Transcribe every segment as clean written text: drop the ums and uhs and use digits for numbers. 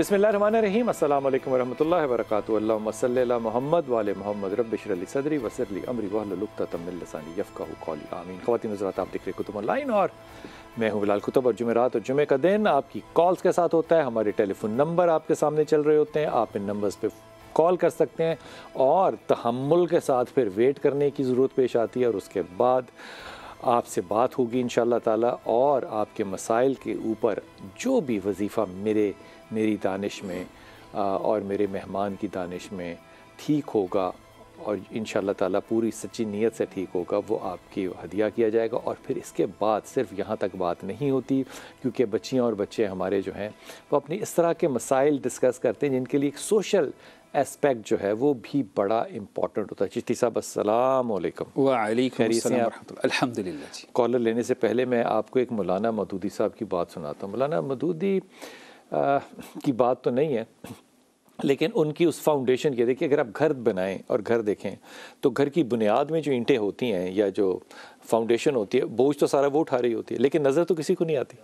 बिस्मिल्लाहिर्रहमानिर्रहीम अस्सलाम वालेकुम वरहमतुल्लाहि वबरकातुहू। अल्लाहुम्मा सल्लि अला मुहम्मद व आले मुहम्मद रब्बि इश्रह ली सदरी वयस्सिर ली अमरी वहलुल उक़दतम मिन लिसानी यफ़क़हू क़ौली आमीन। ख़वातीन हज़रात, आप देख रहे कुतुब ऑनलाइन और मैं हूँ बिलाल कुतुब। और जुमेरात और जुमे का दिन आपकी कॉल्स के साथ होता है। हमारे टेलीफोन नंबर आपके सामने चल रहे होते हैं, आप इन नंबर्स पे कॉल कर सकते हैं और तहम्मुल के साथ फिर वेट करने की ज़रूरत पेश आती है और उसके बाद आपसे बात होगी इंशाअल्लाह ताला और आपके मसाइल के ऊपर जो भी वजीफ़ा मेरी दानिश में और मेरे मेहमान की दानिश में ठीक होगा और इंशाअल्लाह ताला पूरी सच्ची नीयत से ठीक होगा, वो आपकी हदिया किया जाएगा। और फिर इसके बाद सिर्फ यहाँ तक बात नहीं होती, क्योंकि बच्चियाँ और बच्चे हमारे जो हैं वो अपनी इस तरह के मसाइल डिस्कस करते हैं जिनके लिए एक सोशल एस्पेक्ट जो है वो भी बड़ा इम्पॉर्टेंट होता है। चिश्ती साहब अस्सलाम वालेकुम। वालेकुम अस्सलाम व रहमतुल्लाह। अल्हम्दुलिल्लाह जी। कॉलर लेने से पहले मैं आपको एक मौलाना मदूदी साहब की बात सुनाता हूँ। मौलाना मदूदी की बात तो नहीं है, लेकिन उनकी उस फाउंडेशन की, देखिए अगर आप घर बनाएं और घर देखें तो घर की बुनियाद में जो ईंटें होती हैं या जो फाउंडेशन होती है, बोझ तो सारा वो उठा रही होती है, लेकिन नज़र तो किसी को नहीं आती।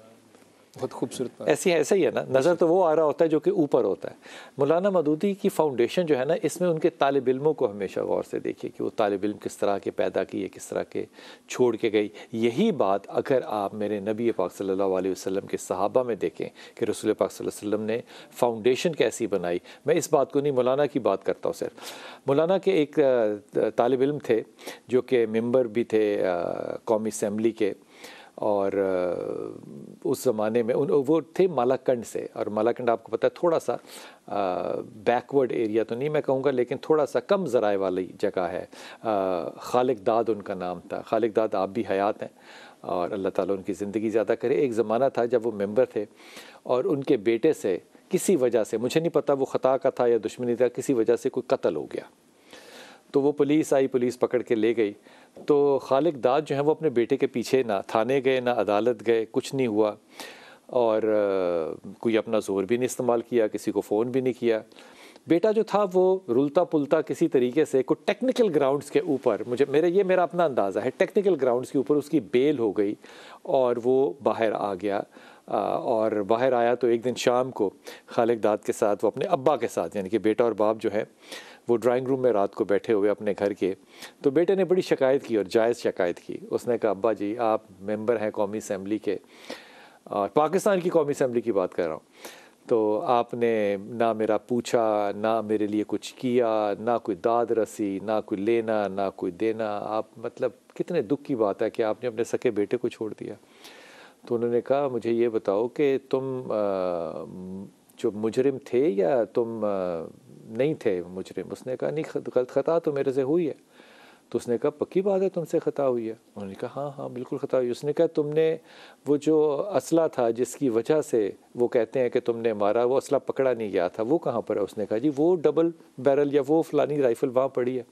बहुत खूबसूरत बात। ऐसा ही है ना, नज़र तो वो आ रहा होता है जो कि ऊपर होता है। मौलाना मदूदी की फाउंडेशन जो है ना, इसमें उनके तालिब इल्मों को हमेशा गौर से देखिए कि वो तालिब इल्म किस तरह के पैदा किए, किस तरह के छोड़ के गई। यही बात अगर आप मेरे नबी पाक सल्लल्लाहु अलैहि वसल्लम के सहाबा में देखें कि रसूल पाक सल्लल्लाहु अलैहि वसल्लम ने फाउंडेशन कैसी बनाई। मैं इस बात को नहीं, मौलाना की बात करता हूँ सिर्फ। मौलाना के एक तालिब इल्म थे जो कि मेंबर भी थे कौमी असम्बली के, और उस ज़माने में वो थे मालाकंड से। और मालाकंड आपको पता है थोड़ा सा बैकवर्ड एरिया तो नहीं मैं कहूँगा, लेकिन थोड़ा सा कम ज़राए वाली जगह है। खालिक दाद उनका नाम था। खालिक दाद आप भी हयात हैं और अल्लाह ताला उनकी ज़िंदगी ज़्यादा करे। एक ज़माना था जब वो मेंबर थे और उनके बेटे से किसी वजह से, मुझे नहीं पता वो ख़ता का था या दुश्मनी था, किसी वजह से कोई कत्ल हो गया। तो वो पुलिस आई, पुलिस पकड़ के ले गई। तो खालिक दाद जो है वो अपने बेटे के पीछे ना थाने गए ना अदालत गए, कुछ नहीं हुआ। और कोई अपना ज़ोर भी नहीं इस्तेमाल किया, किसी को फ़ोन भी नहीं किया। बेटा जो था वो रुलता पुलता किसी तरीके से कुछ टेक्निकल ग्राउंड्स के ऊपर, मेरा अपना अंदाज़ा है, टेक्निकल ग्राउंड्स के ऊपर उसकी बेल हो गई और वो बाहर आ गया। और बाहर आया तो एक दिन शाम को खालिक दाद के साथ, वो अपने अब्बा के साथ, यानी कि बेटा और बाप जो है वो ड्राइंग रूम में रात को बैठे हुए अपने घर के। तो बेटे ने बड़ी शिकायत की और जायज़ शिकायत की। उसने कहा, अब्बा जी आप मेंबर हैं कौमी असम्बली के, और पाकिस्तान की कौमी असम्बली की बात कर रहा हूँ, तो आपने ना मेरा पूछा, ना मेरे लिए कुछ किया, ना कोई दाद रसी, ना कोई लेना ना कोई देना। आप मतलब कितने दुख की बात है कि आपने अपने सके बेटे को छोड़ दिया। तो उन्होंने कहा, मुझे ये बताओ कि तुम जो मुजरिम थे या तुम नहीं थे मुजरिम? उसने कहा, नहीं, ख़ता तो मेरे से हुई है। तो उसने कहा, पक्की बात है तुमसे ख़ता हुई है? उन्होंने कहा, हाँ हाँ बिल्कुल ख़ता हुई। उसने कहा, तुमने वो जो असला था जिसकी वजह से वो कहते हैं कि तुमने मारा, वो असला पकड़ा नहीं गया था, वो कहाँ पर है? उसने कहा, जी वो डबल बैरल या वो फ़लानी राइफ़ल वहाँ पड़ी है।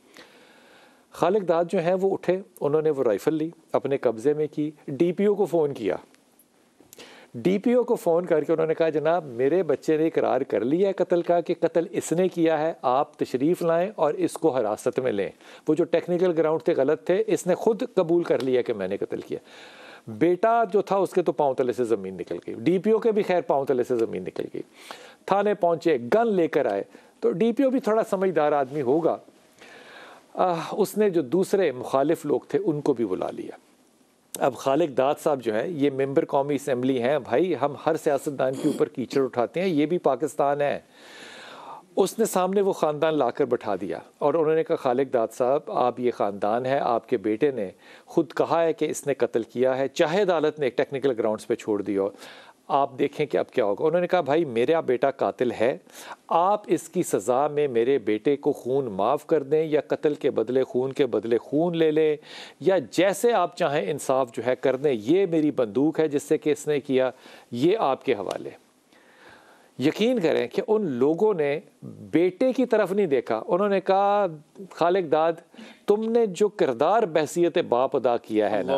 खालिक दाद जो है वो उठे, उन्होंने वो राइफ़ल ली, अपने कब्ज़े में की, DPO को फ़ोन किया। DPO को फ़ोन करके उन्होंने कहा, जनाब मेरे बच्चे ने इकरार कर लिया है कत्ल का, कि कत्ल इसने किया है, आप तशरीफ़ लाएं और इसको हिरासत में लें। वो जो टेक्निकल ग्राउंड थे गलत थे, इसने खुद कबूल कर लिया कि मैंने कत्ल किया। बेटा जो था उसके तो पाँव तले से ज़मीन निकल गई, DPO के भी खैर पाँव तले से ज़मीन निकल गई। थाने पहुँचे, गन लेकर आए। तो DPO भी थोड़ा समझदार आदमी होगा, उसने जो दूसरे मुखालिफ लोग थे उनको भी बुला लिया। अब खालिक दाद साहब जो है ये मेंबर कौमी असम्बली हैं, भाई हम हर सियासतदान के ऊपर कीचड़ उठाते हैं, ये भी पाकिस्तान है। उसने सामने वो ख़ानदान लाकर बैठा दिया और उन्होंने कहा, खालिक दाद साहब आप ये ख़ानदान है, आपके बेटे ने खुद कहा है कि इसने कत्ल किया है, चाहे अदालत ने एक टेक्निकल ग्राउंड्स पे छोड़ दिया, आप देखें कि अब क्या होगा। उन्होंने कहा, भाई मेरा बेटा कातिल है, आप इसकी सज़ा में मेरे बेटे को खून माफ़ कर दें या कत्ल के बदले खून के बदले खून ले लें, या जैसे आप चाहें इंसाफ जो है कर दें। ये मेरी बंदूक है जिससे कि इसने किया, ये आपके हवाले। यकीन करें कि उन लोगों ने बेटे की तरफ नहीं देखा। उन्होंने कहा, खालिक दाद तुमने जो किरदार बहसियत बाप अदा किया है ना,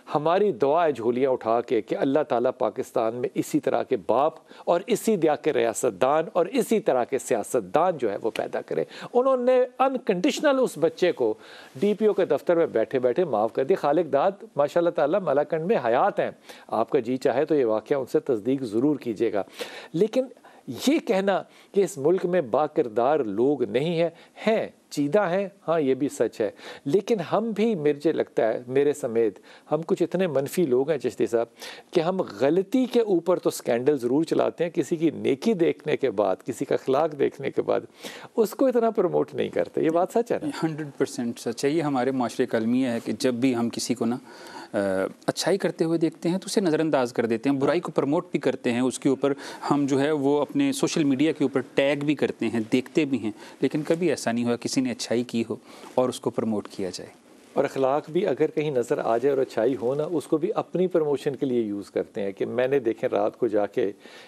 हमारी दुआ है झोलियाँ उठा के कि अल्लाह ताला पाकिस्तान में इसी तरह के बाप और इसी तरह के रियासतदान और इसी तरह के सियासतदान जो है वो पैदा करे। उन्होंने अनकंडीशनल उस बच्चे को DPO के दफ्तर में बैठे बैठे माफ़ कर दिया। खालिक दाद माशाल्लाह ताला मलाकंड में हयात हैं, आपका जी चाहे तो ये वाक़या उनसे तस्दीक ज़रूर कीजिएगा। लेकिन ये कहना कि इस मुल्क में बाकिरदार लोग नहीं हैं चीदा हैं, हाँ ये भी सच है, लेकिन हम भी, मुझे लगता है मेरे समेत हम कुछ इतने मनफी लोग हैं चिश्ती साहब कि हम गलती के ऊपर तो स्कैंडल ज़रूर चलाते हैं, किसी की नेकी देखने के बाद, किसी का अखलाक देखने के बाद उसको इतना प्रमोट नहीं करते। ये बात सच है ना? 100% सच है। ये हमारे माशरे का अलमिया है कि जब भी हम किसी को ना अच्छाई करते हुए देखते हैं तो उसे नज़रअंदाज कर देते हैं, बुराई को प्रमोट भी करते हैं, उसके ऊपर हम जो है वो अपने सोशल मीडिया के ऊपर टैग भी करते हैं, देखते भी हैं, लेकिन कभी ऐसा नहीं हुआ किसी ने अच्छाई की हो और उसको प्रमोट किया जाए। और अखलाक भी अगर कहीं नज़र आ जाए और अच्छाई हो ना, उसको भी अपनी प्रमोशन के लिए यूज़ करते हैं कि मैंने देखें रात को जाके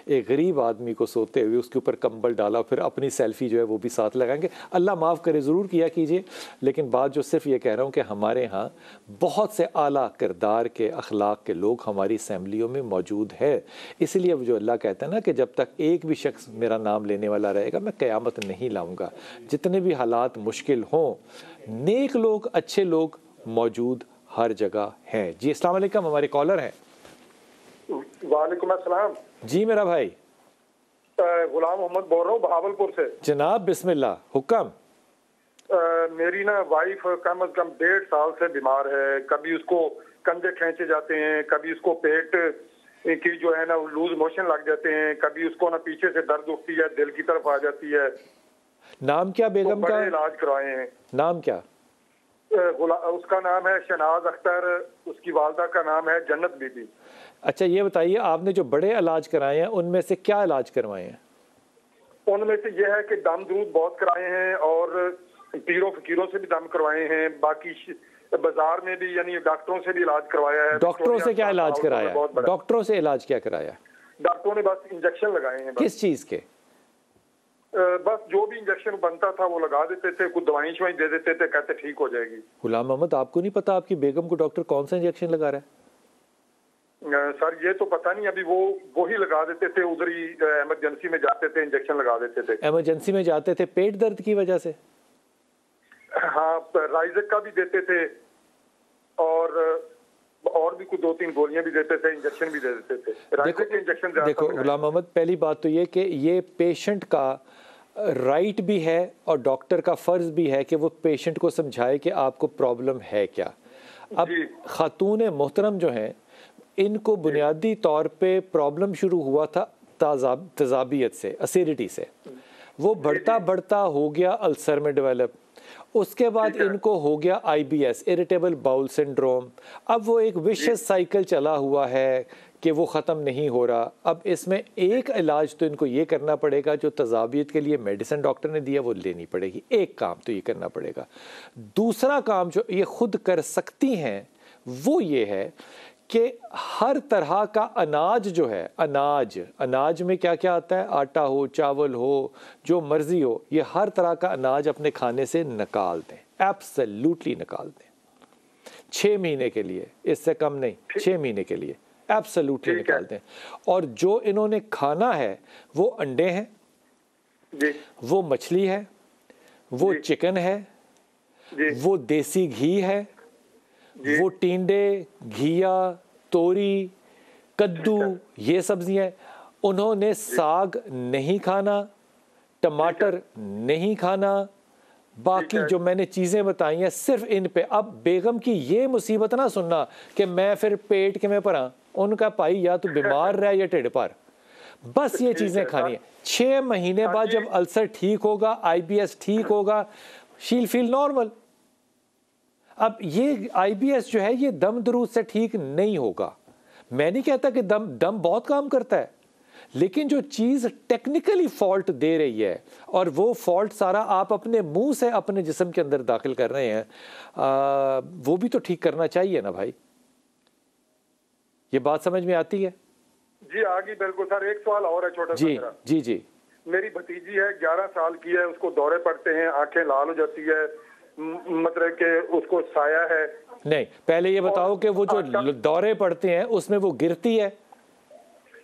एक गरीब आदमी को सोते हुए उसके ऊपर कंबल डाला, फिर अपनी सेल्फ़ी जो है वो भी साथ लगाएंगे। अल्लाह माफ़ करे, ज़रूर किया कीजिए, लेकिन बात जो सिर्फ ये कह रहा हूँ कि हमारे यहाँ बहुत से आला किरदार के अखलाक के लोग हमारी असम्बलियों में मौजूद है। इसलिए जो अल्लाह कहता है ना कि जब तक एक भी शख्स मेरा नाम लेने वाला रहेगा मैं क़यामत नहीं लाऊँगा। जितने भी हालात मुश्किल हों, नेक लोग, अच्छे लोग मौजूद हर जगह हैं। जी अस्सलाम वालेकुम, हमारे कॉलर हैं। वालेकुम अस्सलाम जी मेरा भाई गुलाम मोहम्मद बोल रहा हूँ बहावलपुर से। जनाब बिस्मिल्लाह, हुक्म। मेरी ना वाइफ कम से कम 1.5 साल से बीमार है। कभी उसको कंधे खींचे जाते हैं, कभी उसको पेट की जो है ना लूज मोशन लग जाते हैं, कभी उसको ना पीछे से दर्द उठती है, दिल की तरफ आ जाती है। नाम क्या बेगम तो का? इलाज करवाए हैं। नाम क्या? उसका नाम है शनाज अख्तर, उसकी वालदा का नाम है जन्नत बीबी। अच्छा ये बताइए, आपने जो बड़े इलाज कराए हैं उनमें से क्या इलाज करवाए हैं? उनमें से यह है कि दम दरूद बहुत कराए हैं और पीरों फकीरों से भी दम करवाए हैं, बाकी बाजार में भी यानी डॉक्टरों से भी इलाज करवाया है। डॉक्टरों से क्या इलाज कराया? डॉक्टरों से इलाज क्या कराया? डॉक्टरों ने बस इंजेक्शन लगाए हैं। किस चीज के? बस जो भी इंजेक्शन बनता था वो लगा देते थे, कुछ दवाई शवाई दे देते थे, कहते ठीक हो जाएगी। गुलाम मोहम्मद, आपको नहीं पता आपकी बेगम को डॉक्टर कौन सा इंजेक्शन लगा रहा है? सर ये तो पता नहीं, अभी वो ही लगा देते थे, उधर ही इमरजेंसी में जाते थे, इंजेक्शन लगा देते थे। इमरजेंसी में जाते थे पेट दर्द की वजह से? हाँ, राइजक का भी देते थे और भी कुछ 2-3 गोलियां भी देते थे, इंजेक्शन भी दे देते थे। राइजक के इंजेक्शन देखो गुलाम मोहम्मद, पहली बात तो ये कि ये पेशेंट का राइट भी है और डॉक्टर का फ़र्ज़ भी है कि वो पेशेंट को समझाए कि आपको प्रॉब्लम है क्या। अब खातून मोहतरम जो हैं इनको बुनियादी तौर पे प्रॉब्लम शुरू हुआ था तज़ाबियत से, एसिडिटी से। वो बढ़ता बढ़ता हो गया अल्सर में डेवलप, उसके बाद इनको हो गया IBS, इरिटेबल बाउल सिंड्रोम। अब वो एक विशियस साइकिल चला हुआ है कि वो ख़त्म नहीं हो रहा। अब इसमें एक इलाज तो इनको ये करना पड़ेगा, जो तज़ाबियत के लिए मेडिसिन डॉक्टर ने दिया वो लेनी पड़ेगी, एक काम तो ये करना पड़ेगा। दूसरा काम जो ये खुद कर सकती हैं वो ये है कि हर तरह का अनाज जो है, अनाज में क्या क्या आता है, आटा हो, चावल हो, जो मर्जी हो, ये हर तरह का अनाज अपने खाने से निकाल दें, एब्सोल्युटली निकाल दें। 6 महीने के लिए, इससे कम नहीं, 6 महीने के लिए एब्सोल्युटली निकाल दें। और जो इन्होंने खाना है वो अंडे हैं, वो मछली है, वो चिकन है, वो देसी घी है, वो टींडे, घिया, तोरी, कद्दू, ये सब्जियां। उन्होंने साग नहीं खाना, टमाटर नहीं खाना, बाकी जो मैंने चीज़ें बताई हैं सिर्फ इन पे। अब बेगम की ये मुसीबत ना सुनना कि मैं फिर पेट के में परा, उनका भाई या तो बीमार रहा या ढिड पर, बस ये चीज़ें खानी है। 6 महीने बाद जब अल्सर ठीक होगा, IBS ठीक होगा, शील फील नॉर्मल। अब ये IBS जो है ये दम दरूद से ठीक नहीं होगा। मैं नहीं कहता कि दम बहुत काम करता है, लेकिन जो चीज़ टेक्निकली फॉल्ट दे रही है और वो फॉल्ट सारा आप अपने मुंह से अपने जिस्म के अंदर दाखिल कर रहे हैं, वो भी तो ठीक करना चाहिए ना भाई। ये बात समझ में आती है? जी आ गई, बिल्कुल सर। एक सवाल और है छोटा जी सा। जी। मेरी भतीजी है, 11 साल की है, उसको दौरे पड़ते हैं, आंखें लाल हो जाती है, मतलब कि उसको साया है। नहीं, पहले ये बताओ कि वो जो दौरे पड़ते हैं उसमें वो गिरती है?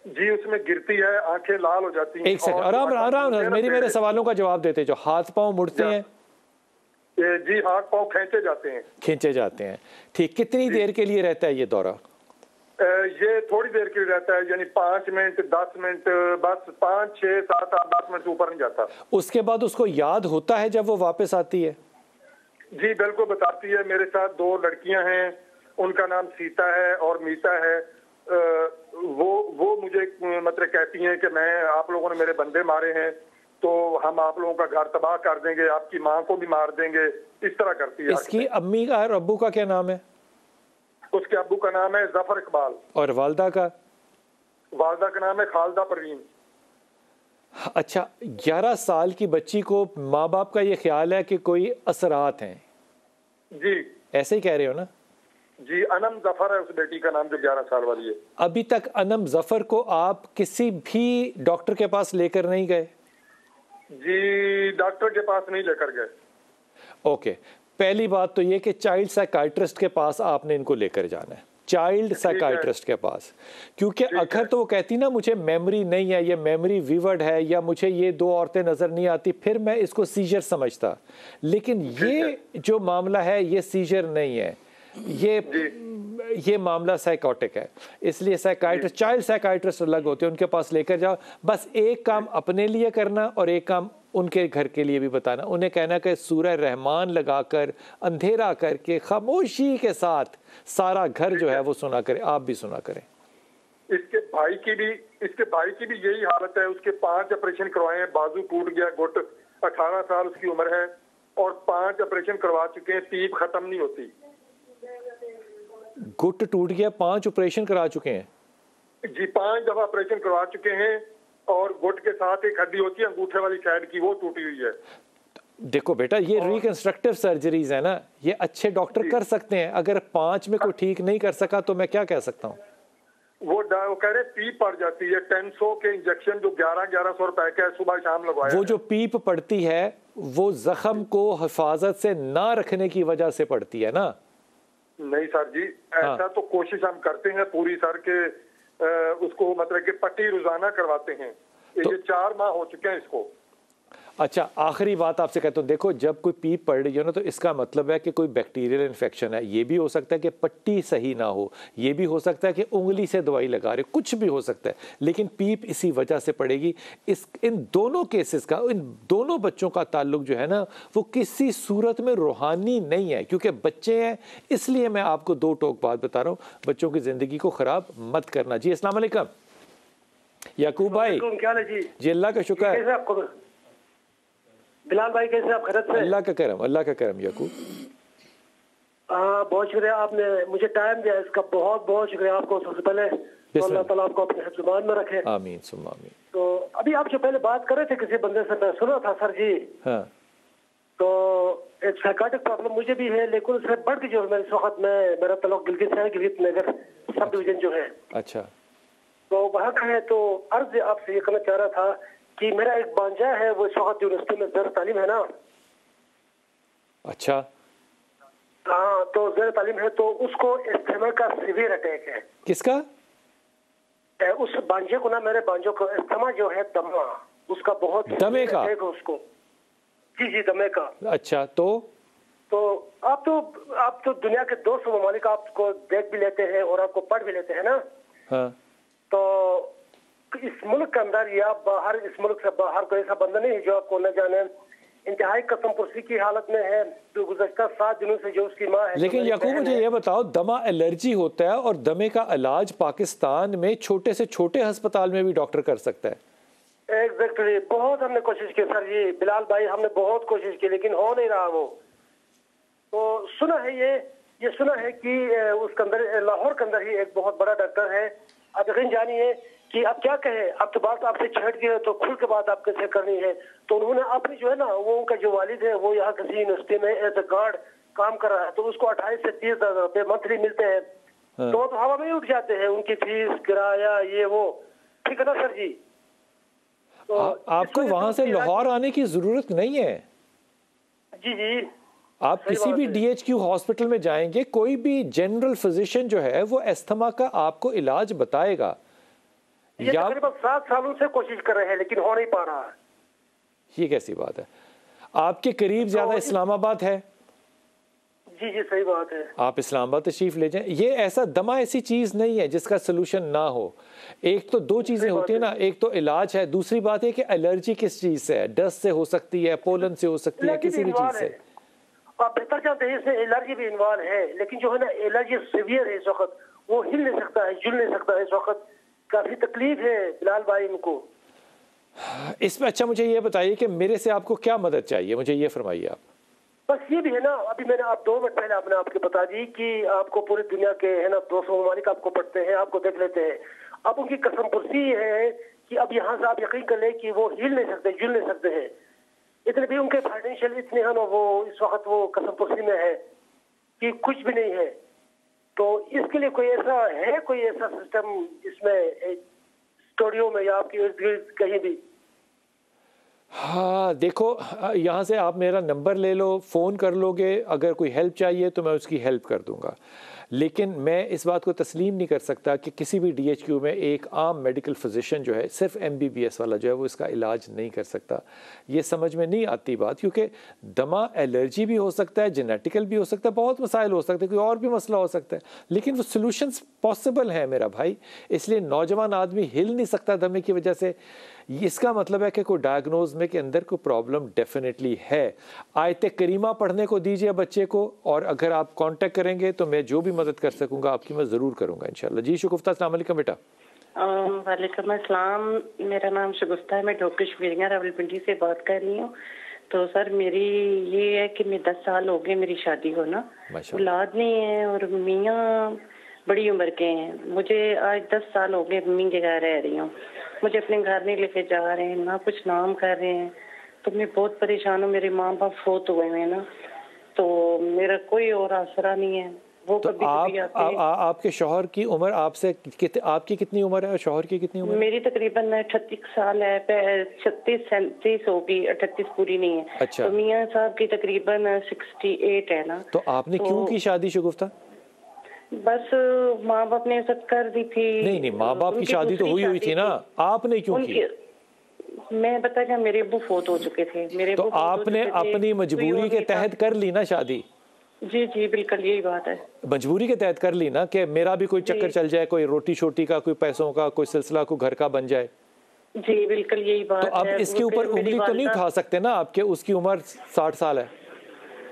जी उसमें गिरती है, आंखें लाल हो जाती हैं। एक सेकंड, आराम मेरे सवालों का जवाब देते। जो हाथ पांव मुड़ते हैं? जी हाथ पांव खींचे जाते हैं। ठीक, कितनी देर के लिए रहता है ये दौरा? ये थोड़ी देर के लिए रहता है, यानी 5 मिनट 10 मिनट, बस 5 6 7 8 10 मिनट से ऊपर नहीं जाता। उसके बाद उसको याद होता है जब वो वापस आती है? जी बिल्कुल बताती है। मेरे साथ 2 लड़कियां हैं, उनका नाम सीता है और मीता है। वो मुझे मतलब कहती हैं कि मैं, आप लोगों ने मेरे बंदे मारे हैं तो हम आप लोगों का घर तबाह कर देंगे, आपकी माँ को भी मार देंगे, इस तरह करती है। इसकी अम्मी का और अब्बू का क्या नाम है? उसके अब्बू का नाम है जफर इकबाल। और वालदा का? वालदा का नाम है खालदा परवीन। अच्छा, 11 साल की बच्ची को माँ बाप का ये ख्याल है कि कोई असरात हैं? जी ऐसे ही कह रहे हो ना? जी, अनम जफर है उस बेटी का नाम जो 11 साल वाली है। अभी तक अनम जफर को आप किसी भी डॉक्टर के पास लेकर नहीं गए? जी डॉक्टर के पास नहीं लेकर गए। ओके, पहली बात तो ये कि चाइल्ड साइकाइट्रिस्ट के पास आपने इनको लेकर जाना है, चाइल्ड साइकाइट्रिस्ट के पास, क्योंकि अगर तो वो कहती ना मुझे मेमोरी नहीं है, ये मेमोरी विवर्ड है, या मुझे ये 2 औरतें नज़र नहीं आती, फिर मैं इसको सीजर समझता। लेकिन ये जो मामला है ये सीजर नहीं है, ये मामला साइकोटिक है। इसलिए साइकाइट्रिस्ट, चाइल्ड साइकाइट्रिस्ट अलग होते हैं, उनके पास लेकर जाओ। बस एक काम अपने लिए करना और एक काम उनके घर के लिए भी बताना। उन्हें कहना कि सूरह रहमान लगाकर अंधेरा करके खामोशी के साथ सारा घर जो है वो सुना करे, आप भी सुना करें। इसके भाई की भी यही हालत है। उसके 5 ऑपरेशन करवाए हैं, बाजू टूट गया, गुट, 18 साल उसकी उम्र है और 5 ऑपरेशन करवा चुके हैं, पीप खत्म नहीं होती। गुट टूट गया, 5 ऑपरेशन करा चुके हैं? जी 5 दफा ऑपरेशन करवा चुके हैं और गुट के साथ एक हड्डी होती है अंगूठे वाली साइड की, वो टूटी हुई है। देखो बेटा, ये रिकंस्ट्रक्टिव सर्जरीज है ना, ये अच्छे डॉक्टर कर सकते हैं। अगर 5 में कोई ठीक नहीं कर सका तो मैं क्या कह सकता हूँ? वो कह रहे पीप पड़ जाती है। 1000 के इंजेक्शन जो 1100 रुपए का है, सुबह शाम लगवाया। वो जो पीप पड़ती है वो जख्म को हिफाजत से ना रखने की वजह से पड़ती है ना? नहीं सर जी, ऐसा तो कोशिश हम करते हैं पूरी सर के, उसको मतलब कि पट्टी रोजाना करवाते हैं। ये 4 माह हो चुके हैं इसको। अच्छा, आखिरी बात आपसे कहता हूँ, देखो जब कोई पीप पड़ रही है ना तो इसका मतलब है कि कोई बैक्टीरियल इन्फेक्शन है। ये भी हो सकता है कि पट्टी सही ना हो, ये भी हो सकता है कि उंगली से दवाई लगा रहे, कुछ भी हो सकता है, लेकिन पीप इसी वजह से पड़ेगी। इन दोनों केसेस का, इन दोनों बच्चों का ताल्लुक जो है ना वो किसी सूरत में रूहानी नहीं है, क्योंकि बच्चे हैं। इसलिए मैं आपको 2 टोक बात बता रहा हूँ, बच्चों की ज़िंदगी को ख़राब मत करना। जी अस्सलाम वालेकुम याकूब भाई। क्या है जी? जी अल्लाह का शुक्र है। बिलाल भाई कैसे आप? खैरियत से? अल्लाह का करम, अल्लाह का करम याकूब। बहुत शुक्रिया, आपने मुझे टाइम दिया, इसका बहुत बहुत शुक्रिया आपको। सबसे पहले अल्लाह ताला आपको अपने हिफ्ज़-ए-ईमान में रखे, आमीन सुम्मा आमीन। तो अभी आप जो पहले बात कर रहे थे किसी बंदे से, मैं सुना था सर जी। हाँ। तो एक साइकाट्रिक प्रॉब्लम मुझे भी है, लेकिन उससे बढ़ के जो है इस वक्त मेरा तल्लुक गिलगित नगर सब डिवीजन जो है, अच्छा, तो वहाँ का है। तो अर्ज आपसे ये करना चाह रहा था कि मेरा एक बांजा है, वो इस वक्त यूनिवर्सिटी में ज़र तालीम है ना। अच्छा, हाँ, तो ज़र तालीम है, तो उसको इस्तेमा का सीवियर अटैक है। किसका? उस बांजे को ना, मेरे बांजों को इस्तेमा जो है दमा, उसका बहुत दमे का अटैक है उसको। जी दमे का। अच्छा, तो आप तो दुनिया के 200 ममालिक आपको देख भी लेते हैं और आपको पढ़ भी लेते हैं ना। हाँ। तो इस मुल्क के अंदर या बाहर, इस मुल्क से बाहर कोई ऐसा बंदा नहीं है जो आपको न जाने। इंतहाई कसम पुरसी की हालत में है, जो गुज़श्ता 7 दिनों से जो उसकी माँ है। लेकिन याकूब मुझे ये बताओ, दमा एलर्जी होता है और दमे का इलाज पाकिस्तान में छोटे से छोटे अस्पताल में भी डॉक्टर कर सकता है। एग्जैक्टली, बहुत हमने कोशिश की सर जी, बिलाल भाई, हमने बहुत कोशिश की लेकिन हो नहीं रहा वो। तो सुना है ये सुना है कि उसके अंदर, लाहौर के अंदर ही एक बहुत बड़ा डॉक्टर है। आप यकीन जानिए कि अब क्या कहे, अब तो बात आपसे छट गई है तो खुल के बात आपके से करनी है। तो उन्होंने अपनी जो है ना, वो उनका जो वालिद है वो यहाँ किसी यूनिवर्सिटी में एज ए गार्ड काम कर रहा है, तो उसको 28 से 30 हज़ार रुपये मंथली मिलते हैं। हाँ। तो हवा में ही उठ जाते हैं, उनकी फीस, किराया, ये वो, ठीक है ना सर जी। तो आपको वहां से लाहौर आने की जरूरत नहीं है। जी, आप किसी भी DHQ हॉस्पिटल में जाएंगे, कोई भी जनरल फिजिशियन जो है वो अस्थमा का आपको इलाज बताएगा। ये तकरीबन 7 सालों से कोशिश कर रहे हैं लेकिन हो नहीं पा रहा है। ये कैसी बात है? आपके करीब ज्यादा इस्लामाबाद है? जी जी सही बात है। आप इस्लामाबाद तशरीफ ले जाएं। ये ऐसा दमा ऐसी चीज़ नहीं है जिसका सोल्यूशन ना हो। एक तो दो चीज़ें होती है ना, एक तो इलाज है, दूसरी बात है कि एलर्जी किस चीज़ से है। डस्ट से हो सकती है, पोलन से हो सकती है, किसी भी चीज़ से। आप बेहतर जानते हैं इसमें एलर्जी भी इन्वॉल्व है, लेकिन जो है ना एलर्जी सीवियर है इस वक्त, वो हिल नहीं सकता है, जुल नहीं सकता है इस वक्त, काफी तकलीफ है बिलाल भाई इनको इसमें। अच्छा मुझे ये बताइए कि मेरे से आपको क्या मदद चाहिए, मुझे ये फरमाइए आप। बस ये भी है ना, अभी मैंने आप 2 मिनट पहले आपने आपके बता दी कि आपको पूरी दुनिया के है ना 200 ममालिक आपको पढ़ते हैं, आपको देख लेते हैं। अब उनकी कसम पुरसी है कि अब यहाँ से आप यकीन कर ले कि वो हिल नहीं सकते, जुल नहीं सकते हैं। इतने भी उनके फाइनेंशियल इतने हैं ना, वो इस वक्त वो कसम पुरसी में है कि कुछ भी नहीं है। तो इसके लिए कोई ऐसा है, कोई ऐसा सिस्टम इसमें स्टूडियो में या आपकी इर्द गिर्द कहीं भी? हाँ देखो, यहाँ से आप मेरा नंबर ले लो, फ़ोन कर लोगे, अगर कोई हेल्प चाहिए तो मैं उसकी हेल्प कर दूँगा। लेकिन मैं इस बात को तस्लीम नहीं कर सकता कि किसी भी DHQ में एक आम मेडिकल फिजिशियन जो है, सिर्फ MBBS वाला जो है, वो इसका इलाज नहीं कर सकता। ये समझ में नहीं आती बात, क्योंकि दमा एलर्जी भी हो सकता है, जेनेटिकल भी हो सकता है, बहुत मसाइल हो सकते हैं, कोई और भी मसला हो सकता है, लेकिन वो सोल्यूशंस पॉसिबल हैं मेरा भाई। इसलिए नौजवान आदमी हिल नहीं सकता दमे की वजह से, इसका मतलब है कि कोई डायग्नोज में के अंदर कोई प्रॉब्लम डेफिनेटली है। आयत करीमा पढ़ने को दीजिए बच्चे को, और अगर आप कांटेक्ट करेंगे तो मैं जो भी मदद कर सकूंगा आपकी मैं ज़रूर करूंगा इंशाल्लाह। जी शगुफ्ता, अस्सलाम वालेकुम बेटा। वालेकुम अस्सलाम, मेरा नाम शगुफ्ता है, मैं डॉक्टर शबीरिया रावलपिंडी से बात कर रही हूँ। तो सर मेरी ये है कि मैं 10 साल हो गए मेरी शादी को ना, औलाद नहीं है और मियाँ बड़ी उम्र के हैं। मुझे आज 10 साल हो गए मम्मी के घर रह रही हूँ, मुझे अपने घर नहीं लेके जा रहे हैं, ना कुछ नाम कर रहे हैं, तो मैं बहुत परेशान हूँ। मेरे माँ बाप फोत हुए हैं ना, तो मेरा कोई और आसरा नहीं है। वो तो आपके शौहर की उम्र आपसे आपकी कितनी उम्र है और शौहर की कितनी उम्र? मेरी तकरीबन 38 साल है, 36-37 होगी, 38 पूरी नहीं है। अच्छा। तो मियाँ साहब की तकरीबन 68 है ना। तो आपने क्यों की शादी शगुफ्ता? बस माँ बाप ने सब कर दी थी। नहीं, माँ बाप की शादी तो हुई थी ना, आपने क्यों की? मैं बता क्या, मेरे अब्बू फोत हो चुके थे। मेरे तो आपने अपनी मजबूरी के तहत कर ली ना शादी? जी जी बिल्कुल यही बात है, मजबूरी के तहत कर ली ना, कि मेरा भी कोई चक्कर चल जाए, कोई रोटी शोटी का, कोई पैसों का कोई सिलसिला, कोई घर का बन जाए। जी बिल्कुल यही बात है। तो अब इसके ऊपर उंगली तो नहीं उठा सकते ना, आपके उसकी उम्र 60 साल है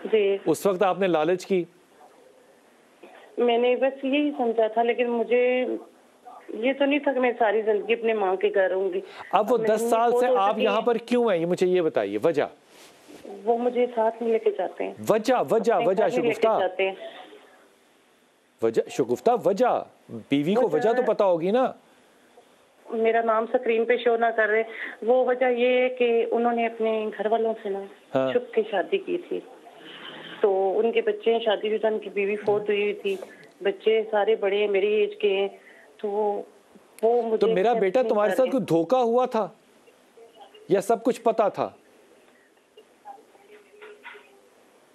जी। उस वक्त आपने लालच की। मैंने बस यही समझा था, लेकिन मुझे ये तो नहीं था कि मैं सारी जिंदगी अपने माँ के घर रहूंगी। अब वो 10 साल से आप यहाँ पर क्यों हैं, ये मुझे ये बताइए वजह। वो मुझे साथ नहीं लेके जाते हैं। वजह शगुफ्ता, वजह बीवी को वजह तो पता होगी ना। मेरा नाम स्क्रीन पे शो ना कर रहे, वो वजह ये है कि उन्होंने अपने घर वालों से ना छुप के शादी की थी, तो उनके बच्चे शादीशुदा, उनकी बीवी फोत हुई थी, बच्चे सारे बड़े मेरी एज के हैं। तो वो मुझे तो मेरा बेटा तुम्हारे साथ कोई धोखा हुआ था या सब कुछ पता था?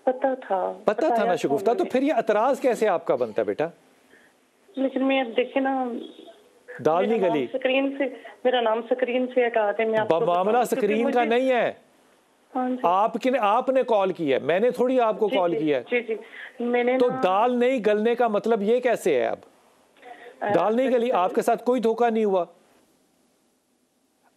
पता था ना शगुफ्ता, तो फिर ये एतराज कैसे आपका बनता बेटा? लेकिन मैं देखे ना, दाल नहीं गली, स्क्रीन से मेरा नाम स्क्रीन से हटा दे। मैं मामला स्क्रीन का नहीं है, आपने कॉल किया है, मैंने थोड़ी आपको कॉल किया है। जी जी मैंने तो दाल नहीं गलने का मतलब ये कैसे है? अब दाल नहीं गली, आपके साथ कोई धोखा नहीं हुआ।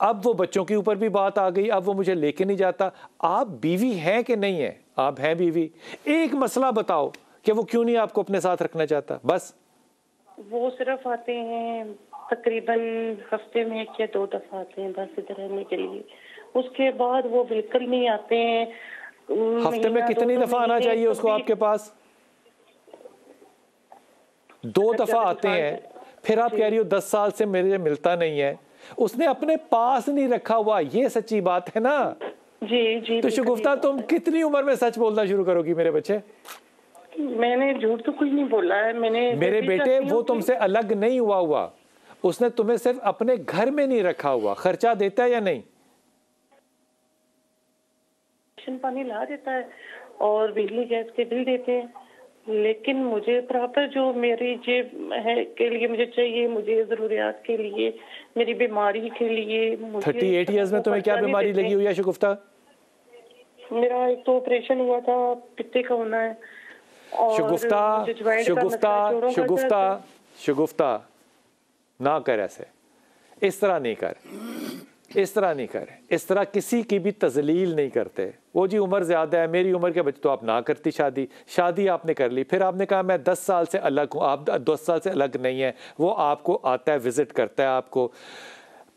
अब वो बच्चों के ऊपर भी बात आ गई, अब वो मुझे लेके नहीं जाता। आप बीवी हैं कि नहीं है? आप हैं बीवी, एक मसला बताओ कि वो क्यों नहीं आपको अपने साथ रखना चाहता? बस वो सिर्फ आते हैं तकरीबन हफ्ते में 1 या 2 दफा आते हैं बस इधर रहने के लिए, उसके बाद वो बिल्कुल नहीं आते हैं। हफ्ते में कितनी दफा आना चाहिए उसको आपके पास? 2 दफा आते हैं, फिर आप कह रही हो 10 साल से मेरे मिलता नहीं है। उसने अपने पास नहीं रखा हुआ, ये सच्ची बात है ना। जी जी। तो शगुफ्ता तुम कितनी उम्र में सच बोलना शुरू करोगी मेरे बच्चे? मैंने झूठ तो कुछ नहीं बोला है। मेरे बेटे वो तुमसे अलग नहीं हुआ, उसने तुम्हें सिर्फ अपने घर में नहीं रखा हुआ। खर्चा देता है या नहीं? राशन पानी ला देता है और बिजली गैस के बिल देते हैं, लेकिन मुझे प्रॉपर जो मेरी जेब है के लिए मुझे चाहिए, मुझे जरूरियात के लिए, मेरी बीमारी के लिए। 38 ईयर्स में तुम्हें क्या बीमारी लगी हुई है शगुफ्ता? मेरा एक तो ऑपरेशन हुआ था, पित्ते का होना है, शगुफ्ता ना कर ऐसे, इस तरह नहीं कर, इस तरह नहीं कर, इस तरह किसी की भी तजलील नहीं करते। वो जी उम्र ज़्यादा है, मेरी उम्र के बच्चे, तो आप ना करती शादी आपने कर ली, फिर आपने कहा मैं 10 साल से अलग हूँ, आप 10 साल से अलग नहीं है, वो आपको आता है, विज़िट करता है आपको,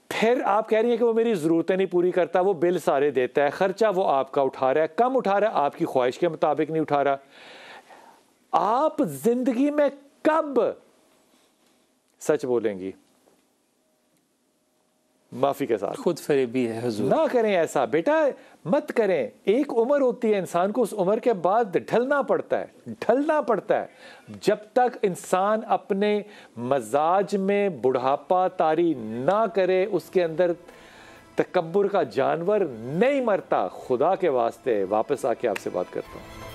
फिर आप कह रही हैं कि वो मेरी ज़रूरतें नहीं पूरी करता, वो बिल सारे देता है, ख़र्चा वो आपका उठा रहा है, कम उठा रहा है, आपकी ख्वाहिश के मुताबिक नहीं उठा रहा। आप ज़िंदगी में कब सच बोलेंगी? माफ़ी के साथ। खुद फरेबी है हुजूर। ना करें ऐसा बेटा, मत करें। एक उम्र होती है, इंसान को उस उम्र के बाद ढलना पड़ता है, ढलना पड़ता है। जब तक इंसान अपने मजाज में बुढ़ापा तारी ना करे, उसके अंदर तकब्बुर का जानवर नहीं मरता। खुदा के वास्ते वापस आके आपसे बात करता हूँ।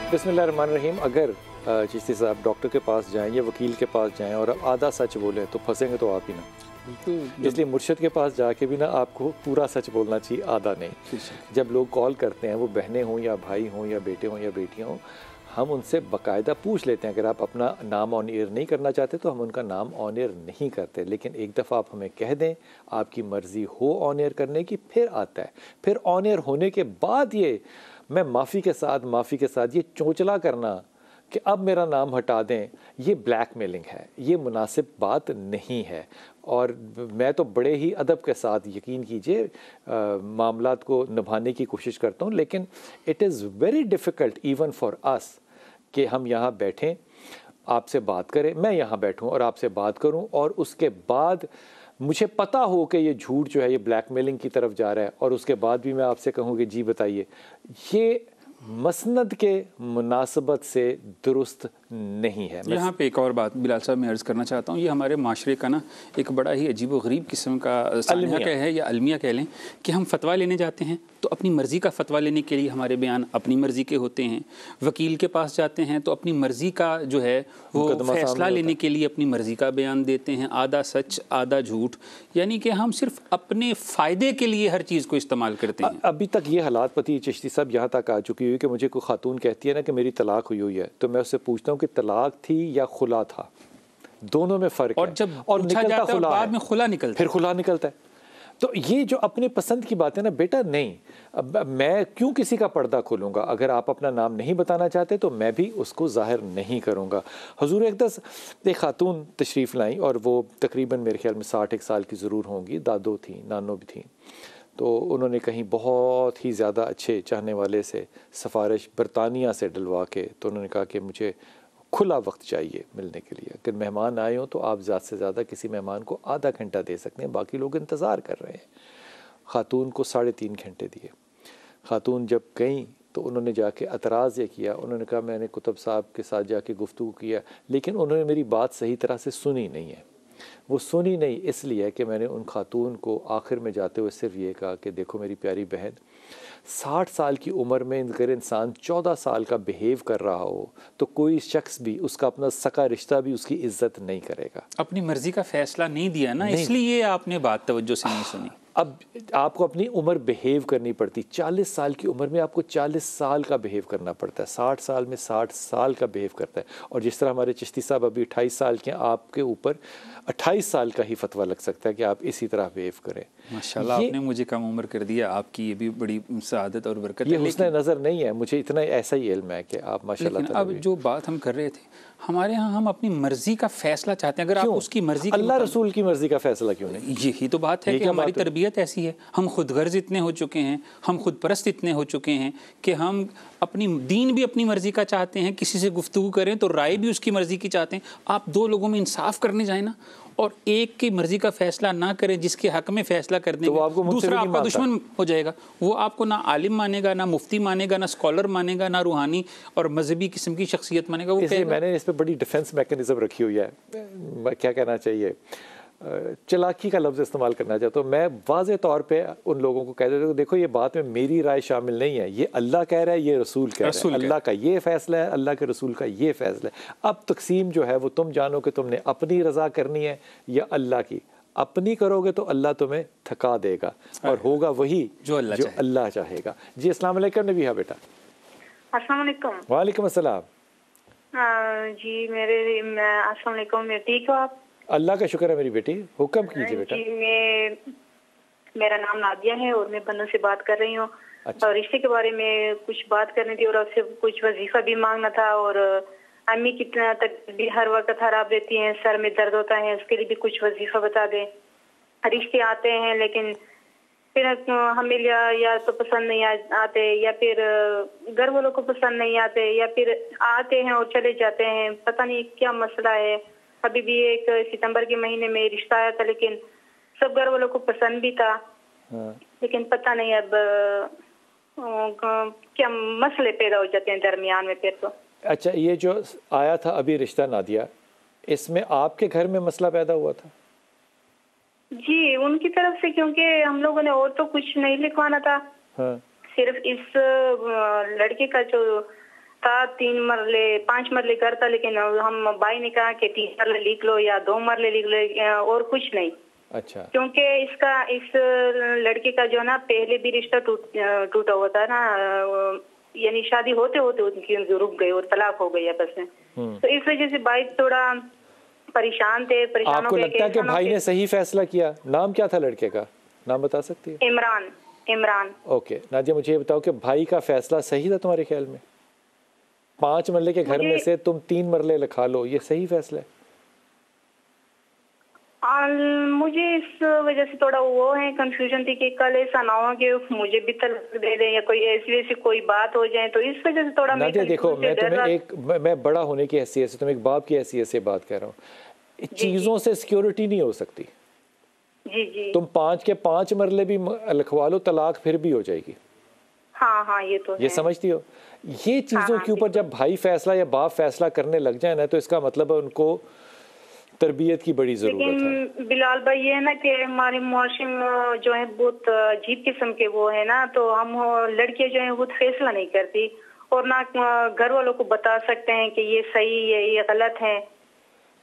बिस्मिल्लाहिर्रहमानिर्रहीम। अगर चिश्ती साहब डॉक्टर के पास जाएं या वकील के पास जाएं और आधा सच बोलें तो फंसेंगे तो आप ही ना। इसलिए मुर्शिद के पास जाके भी ना आपको पूरा सच बोलना चाहिए, आधा नहीं। जब लोग कॉल करते हैं, वो बहनें हों या भाई हों या बेटे हों या बेटियाँ हों, हम उनसे बाकायदा पूछ लेते हैं। अगर आप अपना नाम ऑन एयर नहीं करना चाहते तो हम उनका नाम ऑन एयर नहीं करते, लेकिन एक दफ़ा आप हमें कह दें आपकी मर्ज़ी हो ऑन एयर करने की, फिर आता है। फिर ऑन एयर होने के बाद ये मैं माफ़ी के साथ ये चोंचला करना कि अब मेरा नाम हटा दें, ये ब्लैकमेलिंग है, ये मुनासिब बात नहीं है। और मैं तो बड़े ही अदब के साथ, यकीन कीजिए, मामलात को निभाने की कोशिश करता हूँ, लेकिन it is very difficult even for us कि हम यहाँ बैठें, आपसे बात करें, मैं यहाँ बैठूँ और आपसे बात करूँ, और उसके बाद मुझे पता हो कि ये झूठ जो है ये ब्लैकमेलिंग की तरफ जा रहा है, और उसके बाद भी मैं आपसे कहूँ कि जी बताइए, ये मसनद के मुनासबत से दुरुस्त नहीं है। यहाँ पे एक और बात बिलाल साहब मैं अर्ज़ करना चाहता हूँ, ये हमारे माशरे का ना एक बड़ा ही अजीब व गरीब किस्म का सानिया कह है या अलमिया कह लें कि हम फतवा लेने जाते हैं तो अपनी मर्ज़ी का फ़तवा लेने के लिए हमारे बयान अपनी मर्ज़ी के होते हैं। वकील के पास जाते हैं तो अपनी मर्ज़ी का जो है वो फ़ैसला लेने के लिए अपनी मर्ज़ी का बयान देते हैं, आधा सच आधा झूठ, यानी कि हम सिर्फ अपने फ़ायदे के लिए हर चीज़ को इस्तेमाल करते हैं। अभी तक ये हालात पति चिश्ती साहब यहाँ तक आ चुकी हुई कि मुझे कोई खातून कहती है ना कि मेरी तलाक हुई है, तो मैं उससे पूछता हूँ कि तलाक थी या खुला था, दोनों में फ़र्क है। और जब निकलता खुला बाद में खुला निकलता, फिर खुला निकलता है। तो ये जो अपने पसंद की बात है ना बेटा, नहीं, अब मैं क्यों किसी का पर्दा खोलूँगा? अगर आप अपना नाम नहीं बताना चाहते तो मैं भी उसको ज़ाहिर नहीं करूँगा। हुजूर अक़दस एक खातून तशरीफ़ लाई और वो तकरीबन मेरे ख्याल में 60 साल की ज़रूर होंगी, दादो थी, नानो भी थी। तो उन्होंने कहीं बहुत ही ज़्यादा अच्छे चाहने वाले से सिफारिश बरतानिया से डलवा के, तो उन्होंने कहा कि मुझे खुला वक्त चाहिए मिलने के लिए। अगर मेहमान आए हों तो आप ज़्यादा से ज़्यादा किसी मेहमान को आधा घंटा दे सकते हैं, बाकी लोग इंतज़ार कर रहे हैं। ख़ातून को 3.5 घंटे दिए। ख़ातून जब गई तो उन्होंने जाके एतराज़ ये किया, उन्होंने कहा मैंने कुतुब साहब के साथ जाके गुफ्तगू किया, लेकिन उन्होंने मेरी बात सही तरह से सुनी नहीं है। वो सुनी नहीं इसलिए कि मैंने उन खातून को आखिर में जाते हुए सिर्फ ये कहा कि देखो मेरी प्यारी बहन, 60 साल की उम्र में अगर इंसान 14 साल का बिहेव कर रहा हो तो कोई शख्स भी, उसका अपना सका रिश्ता भी उसकी इज्जत नहीं करेगा। अपनी मर्जी का फैसला नहीं दिया ना, इसलिए आपने बात तवज्जो से नहीं सुनी। अब आपको अपनी उम्र बिहेव करनी पड़ती, 40 साल की उम्र में आपको 40 साल का बिहेव करना पड़ता है, 60 साल में 60 साल का बिहेव करता है। और जिस तरह हमारे चिश्ती साहब अभी 28 साल के, आपके ऊपर 28 साल का ही फतवा लग सकता है कि आप इसी तरह बिहेव करें। माशाल्लाह आपने मुझे कम उम्र कर दिया, आपकी ये भी बड़ी सआदत और बरकत है। ये हुस्न नज़र नहीं है, मुझे इतना ऐसा ही इल्म है कि आप माशाल्लाह। अब जो बात हम कर रहे थे, हमारे यहाँ हम अपनी मर्जी का फैसला चाहते हैं। अगर आप उसकी मर्जी, अल्लाह रसूल की मर्जी का फैसला क्यों नहीं? यही तो बात है कि हमारी तरबियत ऐसी है, हम खुद गर्ज इतने हो चुके हैं, हम खुद परस्त इतने हो चुके हैं कि हम अपनी दीन भी अपनी मर्जी का चाहते हैं, किसी से गुफ्तगू करें तो राय भी उसकी मर्जी की चाहते हैं। आप दो लोगों में इंसाफ करने जाए ना, और एक की मर्जी का फैसला ना करें जिसके हक में फैसला कर देंगे, तो दूसरा आपका दुश्मन हो जाएगा। वो आपको ना आलिम मानेगा, ना मुफ्ती मानेगा, ना स्कॉलर मानेगा, ना रूहानी और मजहबी किस्म की शख्सियत मानेगा। वो मैंने इस पर बड़ी डिफेंस मैकेनिज्म रखी हुई है। क्या कहना चाहिए, चालाकी का लफ्ज़ इस्तेमाल करना चाहता हूँ, मैं वाज़े तौर पे उन लोगों को कह देता हूँ देखो ये बात में मेरी राय शामिल नहीं है, ये अल्लाह कह रहा है, ये रसूल कह रहा है, अल्लाह का ये फ़ैसला है, अल्लाह के रसूल का ये फ़ैसला है। अब तकसीम जो है वो तुम जानो कि तुमने अपनी रज़ा करनी है या अल्लाह की। अपनी करोगे तो अल्लाह तुम्हें थका देगा और होगा वही जो अल्लाह चाहेगा। जी अस्सलाम वालेकुम नबीहा बेटा। अस्सलाम वालेकुम। वालेकुम अस्सलाम। जी अस्सलाम वालेकुम, ठीक हो आप? अल्लाह का शुक्र है मेरी बेटी, हुक्म कीजिए बेटा। जी मेरा नाम नादिया है और मैं बन्नू से बात कर रही हूँ। अच्छा। और रिश्ते के बारे में कुछ बात करनी थी और आपसे कुछ वजीफा भी मांगना था। और अम्मी कितना तक भी हर वक्त खराब रहती हैं, सर में दर्द होता है, उसके लिए भी कुछ वजीफा बता दें। रिश्ते आते हैं लेकिन फिर हमें या तो पसंद नहीं आते या फिर घर वालों को पसंद नहीं आते या फिर आते हैं और चले जाते हैं, पता नहीं क्या मसला है। अभी भी एक सितंबर के महीने में रिश्ता आया था लेकिन सब घर वालों को पसंद भी था। लेकिन पता नहीं अब क्या मसले पैदा हो जाते हैं दरमियान में फिर तो। अच्छा, ये जो आया था अभी रिश्ता नादिया, इसमें आपके घर में मसला पैदा हुआ था? जी उनकी तरफ से, क्योंकि हम लोगों ने और तो कुछ नहीं लिखवाना था। हाँ। सिर्फ इस लड़के का जो था 5 मरले घर था, लेकिन हम भाई ने कहा कि 3 मरले लिख लो या 2 मरले लिख लो और कुछ नहीं। अच्छा। क्योंकि इस लड़के का जो ना पहले भी रिश्ता टूटा हुआ था ना, यानी शादी होते होते उनकी रुक गई और तलाक हो गई आपस में। तो इस वजह से भाई थोड़ा परेशान थे। आपको लगता है कि भाई ने सही फैसला किया? नाम क्या था लड़के का, नाम बता सकती है? इमरान। ओके नादिया, मुझे ये बताओ कि भाई का फैसला सही था तुम्हारे ख्याल में? 5 मरले के घर में से तुम 3 मरले लिखा लो, ये सही फैसला है? मुझे इस वजह से थोड़ा वो है, कंफ्यूजन थी कि कल ऐसा ना हो कि मुझे भी तलाक दे दें या कोई ऐसी कोई बात हो जाए, तो इस वजह से थोड़ा नादिया देखो, मैं तुम्हें मैं बड़ा होने की हैसियत से, तुम्हें एक बाप की हैसियत से बात कर रहा हूँ। चीज़ों से सिक्योरिटी नहीं हो सकती। जी तुम 5 के 5 मरले भी लिखवा लो, तलाक फिर भी हो जाएगी। हाँ ये तो ये समझती हो? ये चीज़ों के ऊपर जब भाई फैसला या बाप फैसला करने लग जाए ना, तो इसका मतलब है उनको तरबियत की बड़ी जरूरत है। बिलाल भाई ये है ना कि हमारे मुआशरे में जो है बहुत अजीब किस्म के वो है ना, तो हम लड़कियां जो है खुद फैसला नहीं करती और ना घर वालों को बता सकते हैं कि ये सही है ये गलत है।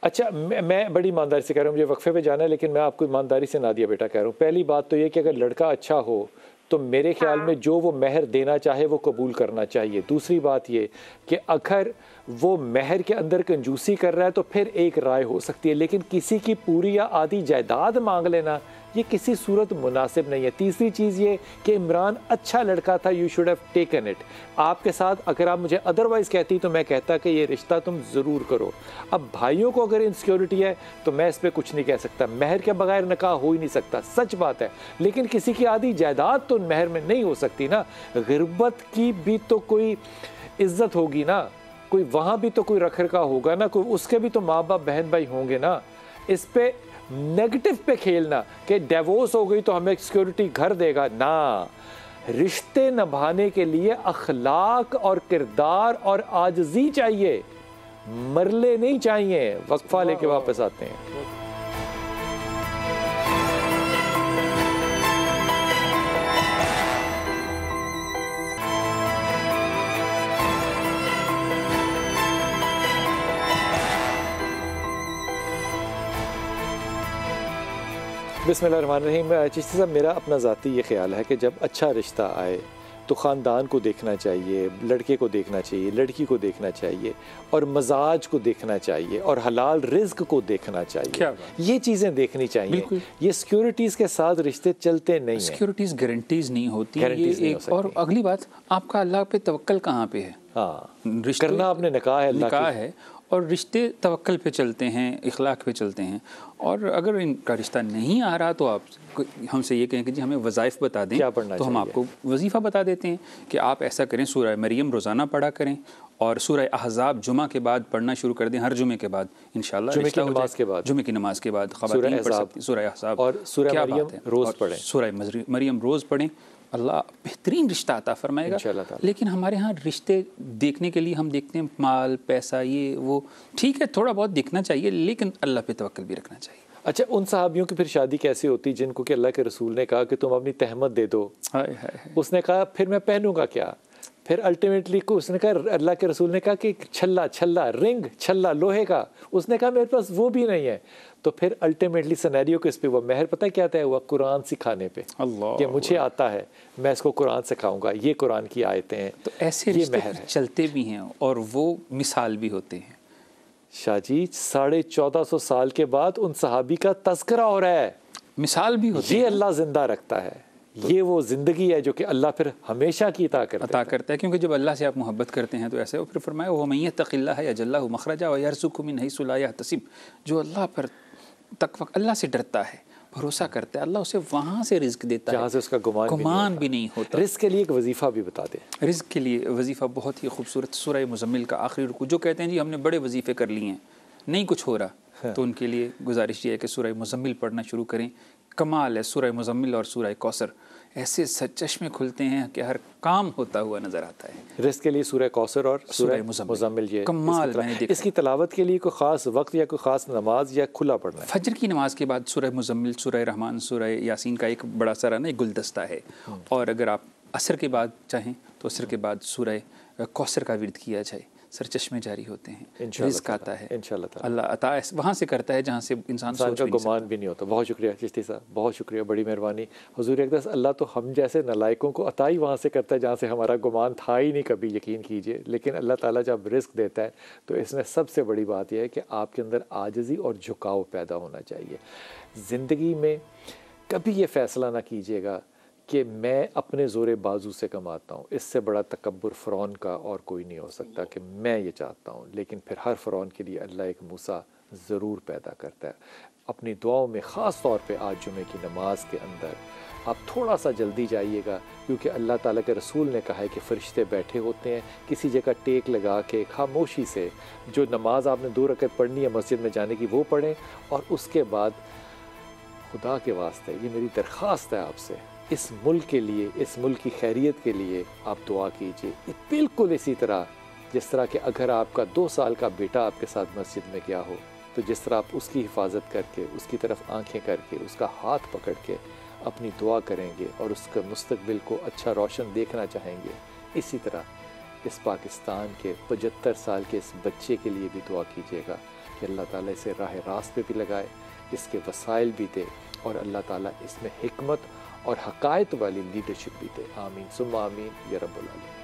अच्छा, मैं बड़ी ईमानदारी से कह रहा हूँ, मुझे वक्फे पे जाना है लेकिन मैं आपको ईमानदारी से नादिया बेटा कह रहा हूँ। पहली बात तो ये कि अगर लड़का अच्छा हो तो मेरे ख्याल में जो वो महर देना चाहे वो कबूल करना चाहिए। दूसरी बात ये कि अगर वो महर के अंदर कंजूसी कर रहा है तो फिर एक राय हो सकती है, लेकिन किसी की पूरी या आधी जायदाद मांग लेना ये किसी सूरत मुनासिब नहीं है। तीसरी चीज़ ये कि इमरान अच्छा लड़का था, you should have taken it. आपके साथ अगर आप मुझे अदरवाइज़ कहती तो मैं कहता कि ये रिश्ता तुम ज़रूर करो। अब भाइयों को अगर इनसिक्योरिटी है तो मैं इस पर कुछ नहीं कह सकता, महर के बगैर निकाह हो ही नहीं सकता, सच बात है। लेकिन किसी की आधी जायदाद तो महर में नहीं हो सकती ना। गिरबत की भी तो कोई इज्जत होगी ना, कोई वहाँ भी तो कोई रख रखाव होगा ना, कोई उसके भी तो माँ बाप बहन भाई होंगे ना। इस पे नेगेटिव पे खेलना कि डिवोर्स हो गई तो हमें सिक्योरिटी घर देगा ना। रिश्ते निभाने के लिए अखलाक और किरदार और आजिज़ी चाहिए, मरले नहीं चाहिए। वक्फा लेके वापस आते हैं। बिस्मिल्लाहिर्रहमानिर्रहीम। चिश्ती साहब, मेरा अपना ज़ाती ये ख्याल है कि जब अच्छा रिश्ता आए तो ख़ानदान को देखना चाहिए, लड़के को देखना चाहिए, लड़की को देखना चाहिए और मजाज को देखना चाहिए और हलाल रिज़्क को देखना चाहिए। ये चीज़ें देखनी चाहिए। ये सिक्योरिटीज़ के साथ रिश्ते चलते नहीं हैं। सिक्योरिटीज़ गारंटीज़ नहीं होती ये। और अगली बात, आपका अल्लाह पे तवक्कल कहाँ पे है? हाँ, करना आपने निकाह है और रिश्ते तवक्कल पे चलते हैं, इखलाक पे चलते हैं। और अगर इनका रिश्ता नहीं आ रहा तो आप हमसे ये कहें कि जी हमें वज़ाइफ बता दें, तो हम आपको वजीफ़ा बता देते हैं कि आप ऐसा करें, सूरह मरियम रोज़ाना पढ़ा करें और सूरह अहज़ाब जुमा के बाद पढ़ना शुरू कर दें, हर जुमे के बाद इंशाअल्लाह। जुमे की नमाज के बाद ख़वातीन पढ़ सकती सूरह अहज़ाब और सूरह मरियम रोज़ पढ़ें, सूरह मरियम रोज़ पढ़ें। अल्लाह बेहतरीन रिश्ता अता फरमाएगा। लेकिन हमारे यहाँ रिश्ते देखने के लिए हम देखते हैं माल पैसा, ये वो ठीक है, थोड़ा बहुत देखना चाहिए, लेकिन अल्लाह पे तवक्कल भी रखना चाहिए। अच्छा, उन सहाबियों की फिर शादी कैसे होती जिनको कि अल्लाह के रसूल ने कहा कि तुम अपनी तहमत दे दो? उसने कहा फिर मैं पहनूंगा क्या? फिर अल्टीमेटली को उसने कहा, अल्लाह के रसूल ने कहा कि छल्ला रिंग छल्ला लोहे का, उसने कहा मेरे पास वो भी नहीं है। तो फिर अल्टीमेटली सिनेरियो किस पे हुआ? महर पता है क्या तय हुआ? कुरान सिखाने पे, कि मुझे आता है मैं इसको कुरान सिखाऊंगा, ये कुरान की आयतें हैं। तो ऐसे रिश्ते चलते भी हैं और वो मिसाल भी होते हैं। शाहजी 1450 साल के बाद उन सहाबी का तज़किरा हो रहा है, मिसाल भी होती है। ये अल्लाह जिंदा रखता है, ये वो ज़िंदगी है जो कि अल्लाह फिर हमेशा की अता करता है। क्योंकि जब अल्लाह से आप मोहब्बत करते हैं तो ऐसे वो फिर फरमाया वो मैं यत्तक़िल्लाह यजअल्लाहु मख़रजा व यरज़ुक़हु मिन हैसु ला यहतसिब। जो अल्लाह पर तक़वा, अल्लाह से डरता है, भरोसा करता है, अल्लाह उसे वहाँ से रिज़्क़ देता है जहाँ से उसका गुमान भी नहीं होता। रिज़्क़ के लिए एक वजीफ़ा भी बता दें। रिज़्क़ के लिए वजीफ़ा बहुत ही खूबसूरत, सूरह मुज़म्मिल का आखिरी रुकू। जो कहते हैं जी हमने बड़े वजीफ़े कर लिए हैं, नहीं कुछ हो रहा, तो उनके लिए गुजारिश ये है कि सूरह मुज़म्मिल पढ़ना शुरू करें। कमाल है सूरह मुज़म्मिल और सूरह कौसर, ऐसे चश्मे खुलते हैं कि हर काम होता हुआ नज़र आता है। रिज़्क़ के लिए सूरह कौसर और सूरह मुज़म्मिल, ये कमाल मैंने देखा। इसकी तलावत के लिए कोई ख़ास वक्त या कोई ख़ास नमाज या खुला पढ़ना है? फजर की नमाज के बाद सूरह मुज़म्मिल, सूरह रहमान, सूरह यासीन का एक बड़ा सारा ना एक गुलदस्ता है। और अगर आप असर के बाद चाहें तो असर के बाद सूरह कौसर का विर्द किया जाए, सर चश्मे जारी होते हैं, रिज़्क़ आता है इंशाअल्लाह। अल्लाह अता वहाँ से करता है जहाँ से इंसान का गुमान भी नहीं होता। बहुत शुक्रिया चिश्ती साहब, बहुत शुक्रिया, बड़ी मेहरबानी। हुजूर अक़दस, अल्लाह तो हम जैसे नालायकों को अता ही वहाँ से करता है जहाँ से हमारा गुमान था ही नहीं कभी, यकीन कीजिए। लेकिन अल्लाह ताला जब रिज़्क़ देता है तो इसमें सबसे बड़ी बात यह है कि आपके अंदर आजिज़ी और झुकाव पैदा होना चाहिए। ज़िंदगी में कभी ये फ़ैसला ना कीजिएगा कि मैं अपने ज़ोरे बाजू से कमाता हूँ। इससे बड़ा तकब्बुर फ़िरौन का और कोई नहीं हो सकता कि मैं ये चाहता हूँ। लेकिन फिर हर फ़िरौन के लिए अल्लाह एक मूसा ज़रूर पैदा करता है। अपनी दुआओं में ख़ास तौर पे आज जुमे की नमाज के अंदर आप थोड़ा सा जल्दी जाइएगा, क्योंकि अल्लाह ताला के रसूल ने कहा है कि फ़रिश्ते बैठे होते हैं किसी जगह टेक लगा के खामोशी से। जो नमाज आपने 2 रकअत पढ़नी है मस्जिद में जाने की वो पढ़ें, और उसके बाद खुदा के वास्ते ये मेरी दरख्वास्त है आपसे, इस मुल्क के लिए, इस मुल्क की खैरियत के लिए आप दुआ कीजिए। बिल्कुल इसी तरह जिस तरह कि अगर आपका 2 साल का बेटा आपके साथ मस्जिद में गया हो, तो जिस तरह आप उसकी हिफाजत करके, उसकी तरफ आंखें करके, उसका हाथ पकड़ के अपनी दुआ करेंगे और उसके मुस्तकबिल को अच्छा रोशन देखना चाहेंगे, इसी तरह इस पाकिस्तान के 75 साल के इस बच्चे के लिए भी दुआ कीजिएगा कि अल्लाह ताला इसे राह रास्त पे भी लगाए, इसके वसाइल भी दे, और अल्लाह ताला इसमें हिकमत और हकायत वाली लीडरशिप भी दे। आमीन सुम्मा आमीन या रब्बुल आलमीन।